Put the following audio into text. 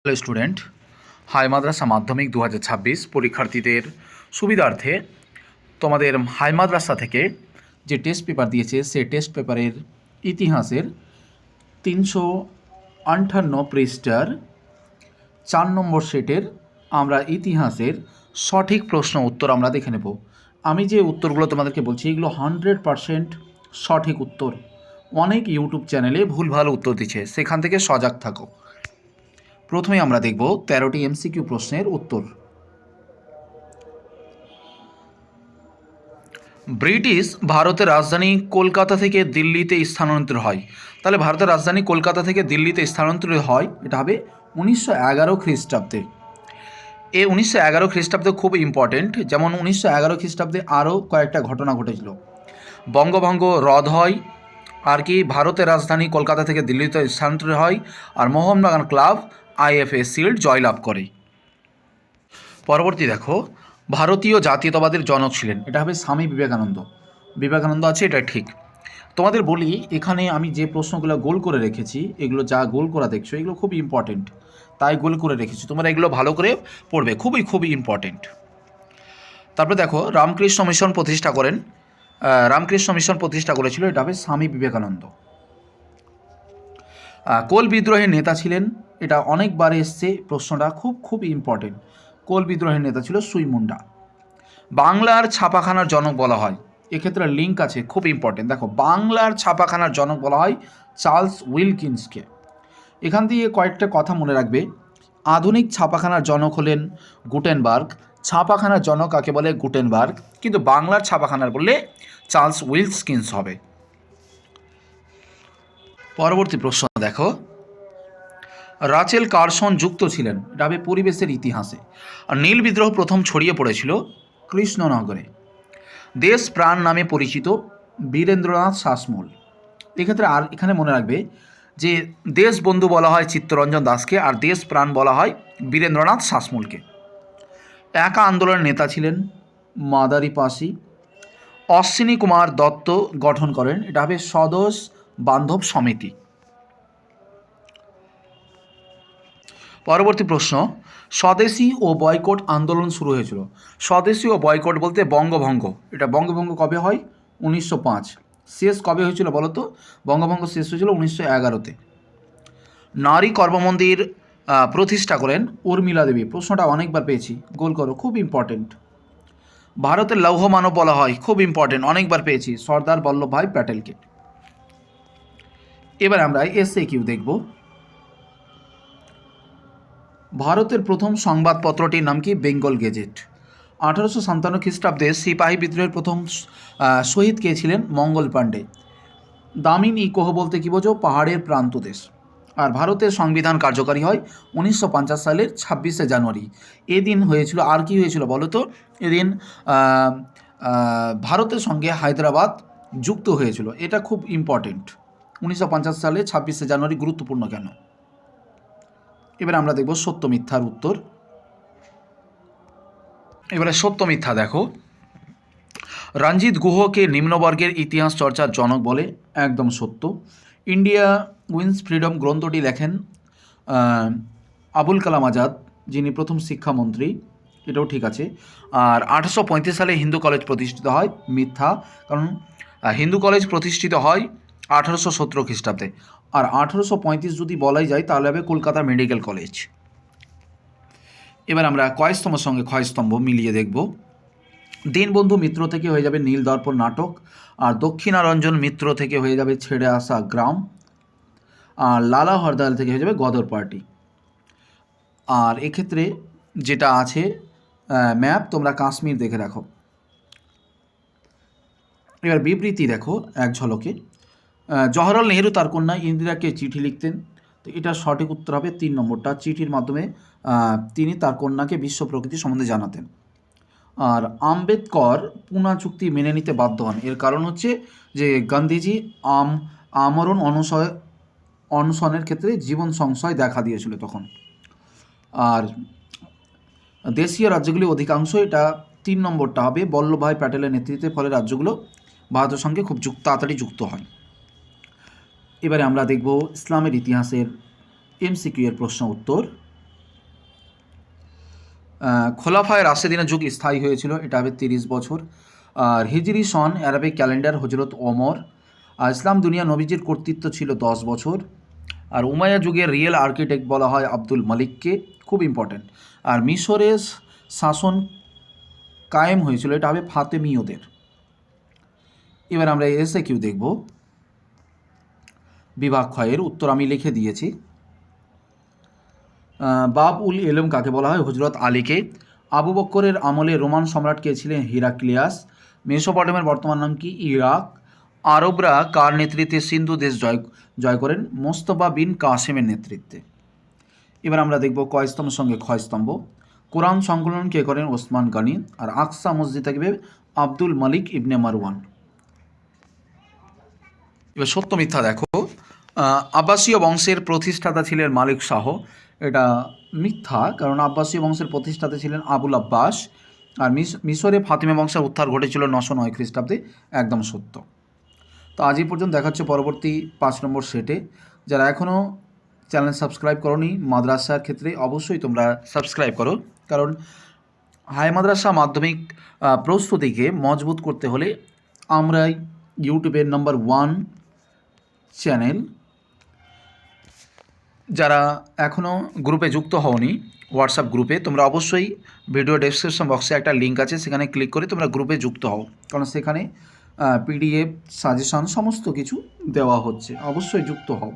Hello student, high মাদ্রাসা মাধ্যমিক 2026 পরীক্ষার্থীদের সুবিধার্থে তোমাদের হাই মাদ্রাসা থেকে যে টেস্ট পেপার দিয়েছে সে টেস্ট পেপারের ইতিহাসের 358 পৃষ্ঠার 4 নম্বর সেটের আমরা ইতিহাসের সঠিক প্রশ্ন উত্তর আমরা দেখে নেব। আমি যে উত্তরগুলো তোমাদেরকে বলছি এগুলো 100% সঠিক উত্তর। অনেক ইউটিউব চ্যানেলে ভুলভাল উত্তর দিচ্ছে, সেখান থেকে সজাগ থাকো। প্রথমে আমরা দেখব 13টি এমসিকিউ প্রশ্নের উত্তর। ব্রিটিশ ভারতের রাজধানী কলকাতা থেকে দিল্লিতে স্থানান্তরিত হয়। তাহলে ভারতের রাজধানী কলকাতা থেকে দিল্লিতে স্থানান্তরিত হয়, এটা হবে 1911 খ্রিস্টাব্দে। এই 1911 খ্রিস্টাব্দে খুব ইম্পর্টেন্ট, যেমন 1911 খ্রিস্টাব্দে আরও কয়েকটা ঘটনা ঘটেছিল। বঙ্গভঙ্গ রদ হয়, আর কি ভারতের রাজধানী কলকাতা থেকে দিল্লিতে স্থানান্তরিত হয়, আর মোহনবাগান ক্লাব আইএফএ শিল্ড জয়লাভ করে। পরবর্তী দেখো, ভারতীয় জাতীয়তাবাদের জনক ছিলেন, এটা হবে স্বামী বিবেকানন্দ। বিবেকানন্দ আছে, এটা ঠিক। তোমাদের বলি, এখানে আমি যে প্রশ্নগুলো গোল করে রেখেছি, এগুলো যা গোল করা দেখছো এগুলো খুব ইম্পর্টেন্ট, তাই গোল করে রেখেছি। তোমরা এগুলো ভালো করে পড়বে, খুবই ইম্পর্টেন্ট। তারপরে দেখো, রামকৃষ্ণ মিশন প্রতিষ্ঠা করেন। রামকৃষ্ণ মিশন প্রতিষ্ঠা করেছিল, এটা হবে স্বামী বিবেকানন্দ। কোল বিদ্রোহের নেতা ছিলেন, এটা অনেকবার এসছে প্রশ্নটা, খুব ইম্পর্টেন্ট। কোল বিদ্রোহের নেতা ছিল সুই মুন্ডা। বাংলার ছাপাখানার জনক বলা হয়, এক্ষেত্রে লিঙ্ক আছে, খুব ইম্পর্টেন্ট। দেখো, বাংলার ছাপাখানার জনক বলা হয় চার্লস উইলকিন্সকে। এখান দিয়ে কয়েকটা কথা মনে রাখবে। আধুনিক ছাপাখানার জনক হলেন গুটেনবার্গ, ছাপাখানার জনক কাকে বলে গুটেনবার্গ, কিন্তু বাংলার ছাপাখানার বললে চার্লস উইলকিন্স হবে। পরবর্তী প্রশ্ন দেখো, রাচেল কারসন যুক্ত ছিলেন, এটা হবে পরিবেশের ইতিহাসে। আর নীল বিদ্রোহ প্রথম ছড়িয়ে পড়েছিল কৃষ্ণনগরে। দেশ প্রাণ নামে পরিচিত বীরেন্দ্রনাথ শাসমল। এক্ষেত্রে আর এখানে মনে রাখবে যে দেশবন্ধু বলা হয় চিত্তরঞ্জন দাসকে, আর দেশ প্রাণ বলা হয় বীরেন্দ্রনাথ শাসমলকে। একা আন্দোলনের নেতা ছিলেন মাদারি পাসি। অশ্বিনী কুমার দত্ত গঠন করেন, এটা হবে স্বদেশ বান্ধব সমিতি। পরবর্তী প্রশ্ন, স্বদেশী ও বয়কট আন্দোলন শুরু হয়েছিল। স্বদেশী ও বয়কট বলতে বঙ্গভঙ্গ, এটা বঙ্গভঙ্গ কবে হয়? 1905। শেষ কবে হয়েছিল বলো তো? বঙ্গভঙ্গ শেষ হয়েছিল 1911-তে। নারী কর্মমন্দির প্রতিষ্ঠা করেন উর্মিলা দেবী। প্রশ্নটা অনেকবার পেয়েছি, গোল করো, খুব ইম্পর্টেন্ট। ভারতের লৌহ মানব বলা হয়, খুব ইম্পর্টেন্ট, অনেকবার পেয়েছি, সর্দার বল্লভভাই প্যাটেলকে। এবার আমরা এসএকিউ দেখব। ভারতের প্রথম সংবাদপত্রটির নাম কি? বেঙ্গল গেজেট। 1857 খ্রিস্টাব্দে সিপাহী বিদ্রোহের প্রথম শহীদ কে ছিলেন? মঙ্গল পাণ্ডে। দামিনী কোহ বলতে কী বোঝো? পাহাড়ের প্রান্ত দেশ। আর ভারতের সংবিধান কার্যকারী হয় 1950 সালের 26শে জানুয়ারি। এদিন হয়েছিল, আর কি হয়েছিল বলো তো? এদিন ভারতের সঙ্গে হায়দ্রাবাদ যুক্ত হয়েছিল, এটা খুব ইম্পর্টেন্ট। 1950 সালে 26শে জানুয়ারি গুরুত্বপূর্ণ কেন? এবার আমরা দেখব সত্য মিথ্যার উত্তর। এবারে সত্য মিথ্যা দেখো, রঞ্জিত গুহকে নিম্নবর্গের ইতিহাস চর্চার জনক বলে, একদম সত্য। ইন্ডিয়া উইন্স ফ্রিডম গ্রন্থটি লেখেন আবুল কালাম আজাদ, যিনি প্রথম শিক্ষামন্ত্রী, এটাও ঠিক আছে। আর 1835 সালে হিন্দু কলেজ প্রতিষ্ঠিত হয়, মিথ্যা, কারণ হিন্দু কলেজ প্রতিষ্ঠিত হয় 1817 খ্রিস্টাব্দে। আর 1835 যদি বলাই যায় তাহলে হবে কলকাতা মেডিকেল কলেজ। এবার আমরা কয়স্তম্ভের সঙ্গে ক্ষয়স্তম্ভ মিলিয়ে দেখব। দীনবন্ধু মিত্র থেকে হয়ে যাবে নীল দর্পণ নাটক, আর দক্ষিণারঞ্জন মিত্র থেকে হয়ে যাবে ছেড়ে আসা গ্রাম, আর লালা হরদয়াল থেকে হয়ে যাবে গদর পার্টি। আর এক্ষেত্রে যেটা আছে ম্যাপ, তোমরা কাশ্মীর দেখে রাখো। এবার বিবৃতি দেখো এক ঝলকে। জওহরলাল নেহরু তার কন্যা ইন্দিরাকে চিঠি লিখতেন, তো এটা সঠিক উত্তর হবে 3 নম্বরটা। চিঠির মাধ্যমে তিনি তার কন্যাকে বিশ্ব প্রকৃতি সম্বন্ধে জানাতেন। আর আম্বেদকর পুনা চুক্তি মেনে নিতে বাধ্য হন, এর কারণ হচ্ছে যে গান্ধীজি আমরণ অনশনের ক্ষেত্রে জীবন সংশয় দেখা দিয়েছিল তখন। আর দেশীয় রাজ্যগুলি অধিকাংশ, এটা 3 নম্বরটা হবে। বল্লভভাই প্যাটেলের নেতৃত্বে ফলে রাজ্যগুলো ভারতের সঙ্গে খুব তাড়াতাড়ি যুক্ত হয়। এবারে আমরা দেখব ইসলামের ইতিহাসের এমসিকিউ এর প্রশ্ন উত্তর। খোলাফায় রাশেদিনের যুগ স্থায়ী হয়েছিল, এটা হবে 30 বছর। আর হিজরি সন অ্যারাবিক ক্যালেন্ডার হজরত ওমর। আর ইসলাম দুনিয়া নবীজির কর্তৃত্ব ছিল 10 বছর। আর উমাইয়া যুগের রিয়েল আর্কিটেক্ট বলা হয় আব্দুল মালিককে, খুব ইম্পর্ট্যান্ট। আর মিশরের শাসন কায়েম হয়েছিল, এটা হবে ফাতেমীয়দের। এবার আমরা এসে কিউ দেখব। বিভাগ ক্ষয়ের উত্তর আমি লিখে দিয়েছি। বাব উল এলম কাকে বলা হয়? হজরত আলীকে। আবু বক্করের আমলে রোমান সম্রাট কে ছিলেন? হিরাক্লিয়াস। মেসোপটেমের বর্তমান নাম কি? ইরাক। আরবরা কার নেতৃত্বে সিন্ধু দেশ জয় করেন? মোস্তফা বিন কাসেমের নেতৃত্বে। এবার আমরা দেখব কয়স্তম্ভের সঙ্গে ক্ষয়স্তম্ভ। কোরআন সংকলন কে করেন? ওসমান গনি। আর আকসা মসজিদ থাকবে আব্দুল মালিক ইবনে মারওয়ান। এবার সত্য মিথ্যা দেখো। আব্বাসীয় বংশের প্রতিষ্ঠাতা ছিলেন মালিক শাহ, এটা মিথ্যা, কারণ আব্বাসীয় বংশের প্রতিষ্ঠাতা ছিলেন আবুল আব্বাস। আর মিশরে ফাতিমা বংশের উত্থান ঘটেছিল 909 খ্রিস্টাব্দে, একদম সত্য। তো আজ এই পর্যন্ত দেখা হচ্ছে পরবর্তী 5 নম্বর সেটে। যারা এখনও চ্যানেল সাবস্ক্রাইব করোনি মাদ্রাসার ক্ষেত্রে অবশ্যই তোমরা সাবস্ক্রাইব করো, কারণ হাই মাদ্রাসা মাধ্যমিক প্রস্তুতিকে মজবুত করতে হলে আমরা ইউটিউবের নাম্বার 1 চ্যানেল। যারা এখনও গ্রুপে যুক্ত হওনি হোয়াটসঅ্যাপ গ্রুপে, তোমরা অবশ্যই ভিডিও ডেসক্রিপশন বক্সে একটা লিঙ্ক আছে, সেখানে ক্লিক করে তোমরা গ্রুপে যুক্ত হও, কারণ সেখানে পিডিএফ সাজেশন সমস্ত কিছু দেওয়া হচ্ছে, অবশ্যই যুক্ত হও।